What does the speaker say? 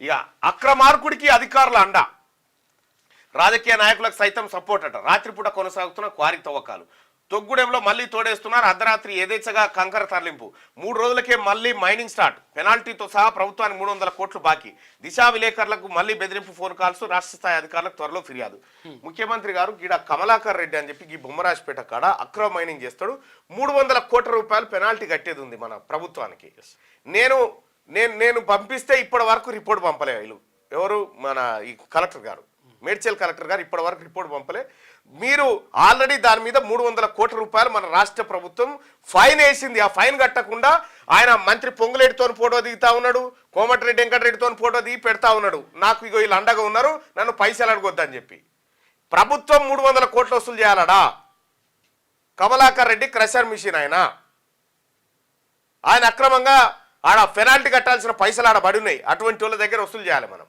ఇక అక్రమార్కుడికి అధికారుల అండ, రాజకీయ నాయకులకు సైతం సపోర్ట్ అట. రాత్రిపూట కొనసాగుతున్న క్వారీ తవ్వకాలు. తొగ్గుడెంలో మళ్లీ తోడేస్తున్నారు. అర్ధరాత్రి యథేచ్ఛగా కంకర తరలింపు. 3 రోజులకే మళ్లీ మైనింగ్ స్టార్ట్. పెనాల్టీతో సహా ప్రభుత్వానికి 300 కోట్లు బాకీ. దిశా విలేకరులకు మళ్లీ బెదిరింపు ఫోన్ కాల్స్. రాష్ట్ర స్థాయి అధికారులకు త్వరలో ఫిర్యాదు. ముఖ్యమంత్రి గారు గీడ కమలాకర్ రెడ్డి అని చెప్పి ఈ బొమ్మరాజపేట కాడ అక్రమ మైనింగ్ చేస్తాడు. 300 కోట్ల రూపాయలు పెనాల్టీ కట్టేది ఉంది మన ప్రభుత్వానికి. నేను పంపిస్తే ఇప్పటి వరకు రిపోర్ట్ పంపలే వీళ్ళు. ఎవరు మన ఈ కలెక్టర్ గారు, మేడ్చల్ కలెక్టర్ గారు ఇప్పటి వరకు రిపోర్ట్ పంపలే. మీరు ఆల్రెడీ దాని మీద 300 కోట్ల రూపాయలు మన రాష్ట్ర ప్రభుత్వం ఫైన్ వేసింది. ఆ ఫైన్ కట్టకుండా ఆయన మంత్రి పొంగులేటితో ఫోటో దిగుతా ఉన్నాడు, కోమటిరెడ్డి వెంకటరెడ్డితో ఫోటో దిగి పెడతా ఉన్నాడు. నాకు ఇగో వీళ్ళు అండగా ఉన్నారు, నన్ను పైసలు అడగొద్దని చెప్పి. ప్రభుత్వం 300 కోట్లు వసూలు చేయాలడా? కమలాకర్ రెడ్డి క్రషర్ మిషన్ ఆయన అక్రమంగా ఆడ పెనాల్టీ కట్టాల్సిన పైసలు ఆడ పడి ఉన్నాయి. అటువంటి వాళ్ళ దగ్గర వసూలు చేయాలి మనం.